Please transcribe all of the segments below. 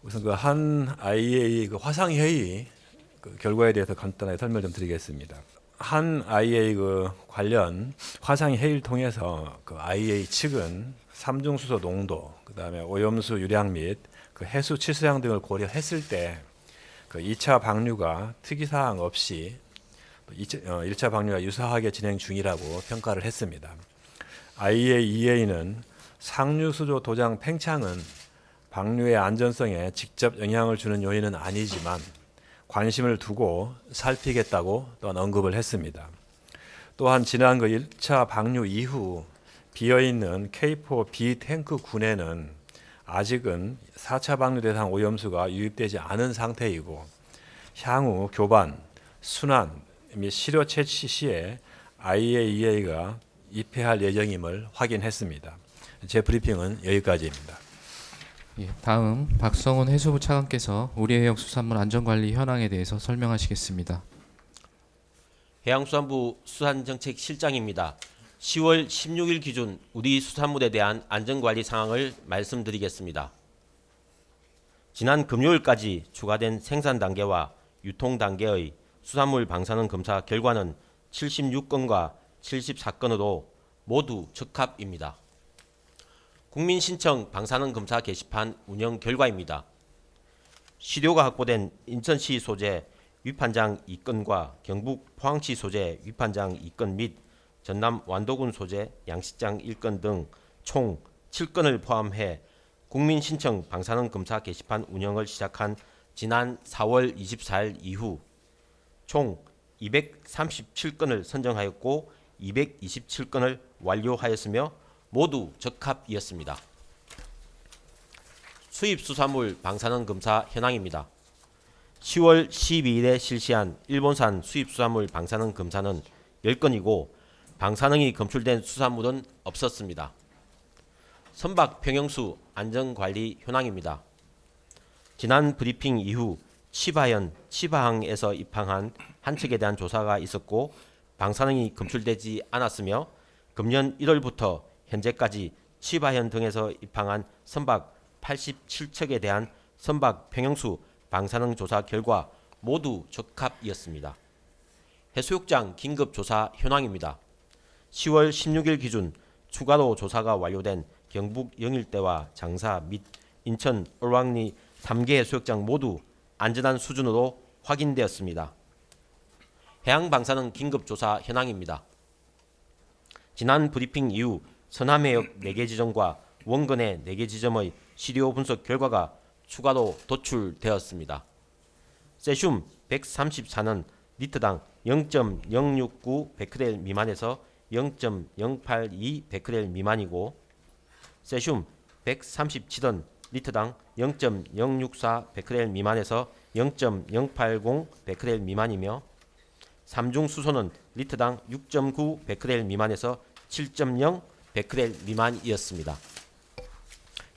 우선 그 한 IEA 그 화상 회의 그 결과에 대해서 간단하게 설명 좀 드리겠습니다. 한 IEA 그 관련 화상 회의를 통해서 그 IEA 측은 삼중수소 농도, 그다음에 오염수 유량 및 그 해수 치수량 등을 고려했을 때 그 2차 방류가 특이사항 없이 1차 방류가 유사하게 진행 중이라고 평가를 했습니다. IAEA는 상류수조 도장 팽창은 방류의 안전성에 직접 영향을 주는 요인은 아니지만 관심을 두고 살피겠다고 또한 언급을 했습니다. 또한 지난 그 1차 방류 이후 비어있는 K4B 탱크 군에는 아직은 4차 방류 대상 오염수가 유입되지 않은 상태이고 향후 교반, 순환 및 시료 채취 시에 IAEA가 입회할 예정임을 확인했습니다. 제 브리핑은 여기까지입니다. 예, 다음 박성훈 해수부 차관께서 우리해역 수산물 안전관리 현황에 대해서 설명하시겠습니다. 해양수산부 수산정책실장입니다. 10월 16일 기준 우리 수산물에 대한 안전관리 상황을 말씀드리겠습니다. 지난 금요일까지 추가된 생산 단계와 유통 단계의 수산물 방사능 검사 결과는 76건과 74건으로 모두 적합입니다. 국민신청 방사능 검사 게시판 운영 결과입니다. 시료가 확보된 인천시 소재 위판장 2건과 경북 포항시 소재 위판장 2건 및 전남 완도군 소재 양식장 1건 등 총 7건을 포함해 국민신청 방사능 검사 게시판 운영을 시작한 지난 4월 24일 이후 총 237건을 선정하였고 227건을 완료하였으며 모두 적합이었습니다. 수입수산물 방사능 검사 현황입니다. 10월 12일에 실시한 일본산 수입수산물 방사능 검사는 10건이고 방사능이 검출된 수산물은 없었습니다. 선박 평형수 안전관리 현황입니다. 지난 브리핑 이후 치바현, 치바항에서 입항한 한 척에 대한 조사가 있었고 방사능이 검출되지 않았으며 금년 1월부터 현재까지 치바현 등에서 입항한 선박 87척에 대한 선박 평형수 방사능 조사 결과 모두 적합이었습니다. 해수욕장 긴급조사 현황입니다. 10월 16일 기준 추가로 조사가 완료된 경북 영일대와 장사 및 인천 얼왕리 3개 해수욕장 모두 안전한 수준으로 확인되었습니다. 해양방사능 긴급조사 현황입니다. 지난 브리핑 이후 서남해역 4개 지점과 원근해 4개 지점의 시료 분석 결과가 추가로 도출되었습니다. 세슘 134는 리터당 0.069 베크렐 미만에서 0.082 베크렐 미만이고 세슘 137은 리터당 0.064 베크렐 미만에서 0.080 베크렐 미만이며 삼중수소는 리터당 6.9 베크렐 미만에서 7.0 베크렐 미만이었습니다.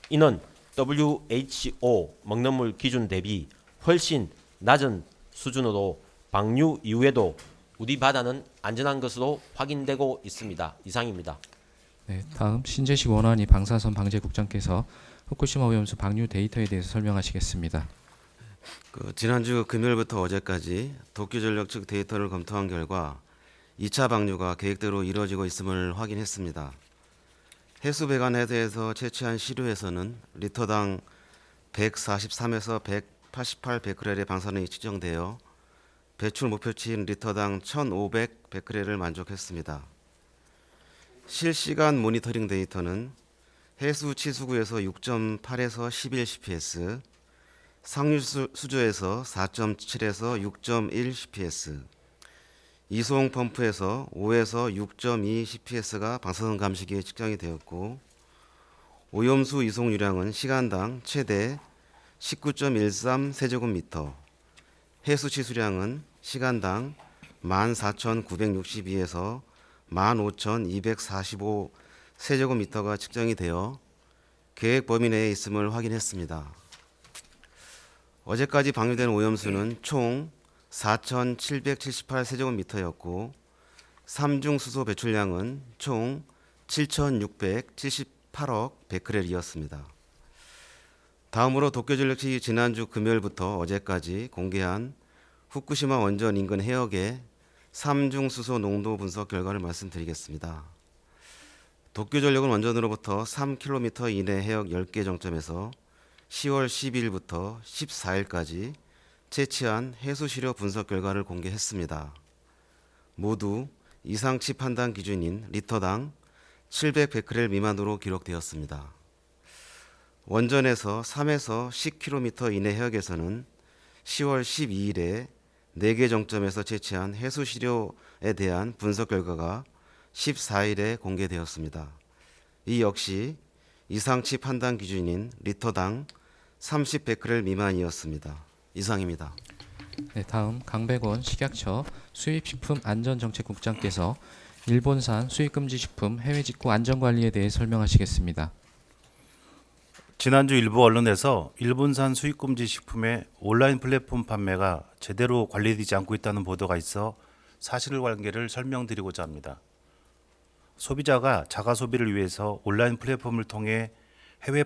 이는 WHO 먹는 물 기준 대비 훨씬 낮은 수준으로 방류 이후에도 우리 바다는 안전한 것으로 확인되고 있습니다. 이상입니다. 네, 다음 신재식 원안위 방사선 방재국장께서 후쿠시마 오염수 방류 데이터에 대해서 설명하시겠습니다. 지난주 금요일부터 어제까지 도쿄전력 측 데이터를 검토한 결과 2차 방류가 계획대로 이루어지고 있음을 확인했습니다. 해수배관헤드에서 채취한 시료에서는 리터당 143에서 188 베크렐의 방사능이 측정되어 배출 목표치인 리터당 1,500 베크렐을 만족했습니다. 실시간 모니터링 데이터는 해수 치수구에서 6.8에서 11 CPS, 상류 수조에서 4.7에서 6.1 CPS, 이송 펌프에서 5에서 6.2 CPS가 방사능 감시기에 측정이 되었고 오염수 이송 유량은 시간당 최대 19.13 세제곱미터, 해수 치수량은 시간당 14,962에서 15,245 세제곱미터가 측정이 되어 계획 범위 내에 있음을 확인했습니다. 어제까지 방류된 오염수는 총 4,778 세제곱미터였고 삼중수소 배출량은 총 7,678억 베크렐이었습니다. 다음으로 도쿄전력 측이 지난주 금요일부터 어제까지 공개한 후쿠시마 원전 인근 해역의 삼중 수소 농도 분석 결과를 말씀드리겠습니다. 도쿄전력은 원전으로부터 3km 이내 해역 10개 정점에서 10월 12일부터 14일까지 채취한 해수시료 분석 결과를 공개했습니다. 모두 이상치 판단 기준인 리터당 700베크렐 미만으로 기록되었습니다. 원전에서 3에서 10km 이내 해역에서는 10월 12일에 4개 정점에서 채취한 해수시료에 대한 분석 결과가 14일에 공개되었습니다. 이 역시 이상치 판단 기준인 리터당 30베크렐 미만이었습니다. 이상입니다. 네, 다음 강백원 식약처 수입식품안전정책국장께서 일본산 수입금지 식품 해외 직구 안전관리에 대해 설명하시겠습니다. 지난주 일부 언론에서 일본산 수입금지 식품의 온라인 플랫폼 판매가 제대로 관리되지 않고 있다는 보도가 있어 사실관계를 설명드리고자 합니다. 소비자가 자가 소비를 위해서 온라인 플랫폼을 통해 해외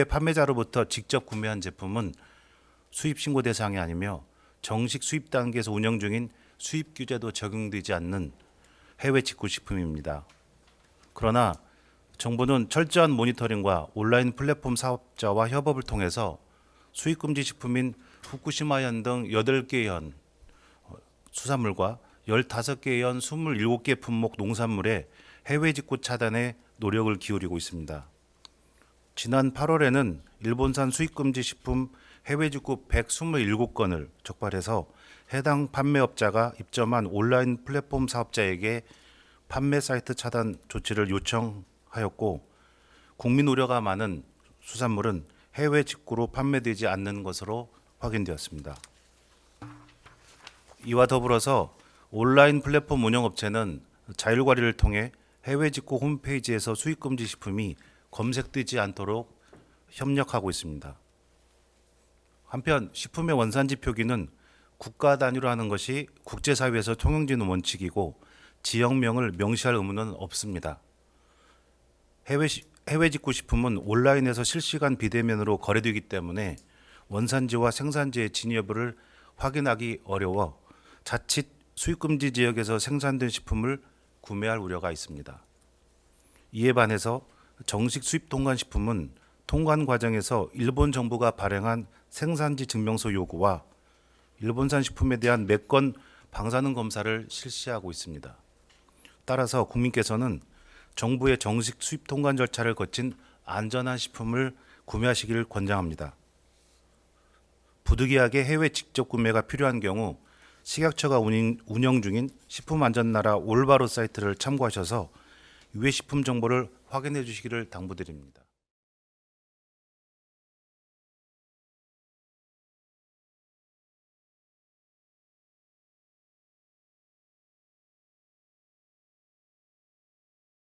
판매자로부터 직접 구매한 제품은 수입 신고 대상이 아니며 정식 수입 단계에서 운영 중인 수입 규제도 적용되지 않는 해외 직구 식품입니다. 그러나 정부는 철저한 모니터링과 온라인 플랫폼 사업자와 협업을 통해서 수입금지 식품인 후쿠시마현 등 8개 현 수산물과 15개 현 27개 품목 농산물의 해외 직구 차단에 노력을 기울이고 있습니다. 지난 8월에는 일본산 수입금지 식품 해외 직구 127건을 적발해서 해당 판매업자가 입점한 온라인 플랫폼 사업자에게 판매 사이트 차단 조치를 요청하였고, 국민 우려가 많은 수산물은 해외 직구로 판매되지 않는 것으로 확인되었습니다. 이와 더불어서 온라인 플랫폼 운영업체는 자율관리를 통해 해외 직구 홈페이지에서 수입금지 식품이 검색되지 않도록 협력하고 있습니다. 한편 식품의 원산지 표기는 국가 단위로 하는 것이 국제사회에서 통용되는 원칙이고 지역명을 명시할 의무는 없습니다. 해외 직구 식품은 온라인에서 실시간 비대면으로 거래되기 때문에 원산지와 생산지의 진위 여부를 확인하기 어려워 자칫 수입금지 지역에서 생산된 식품을 구매할 우려가 있습니다. 이에 반해서 정식 수입 통관 식품은 통관 과정에서 일본 정부가 발행한 생산지 증명서 요구와 일본산 식품에 대한 몇 건 방사능 검사를 실시하고 있습니다. 따라서 국민께서는 정부의 정식 수입 통관 절차를 거친 안전한 식품을 구매하시기를 권장합니다. 부득이하게 해외 직접 구매가 필요한 경우 식약처가 운영 중인 식품안전나라 올바로 사이트를 참고하셔서 유해 식품 정보를 확인해 주시기를 당부드립니다.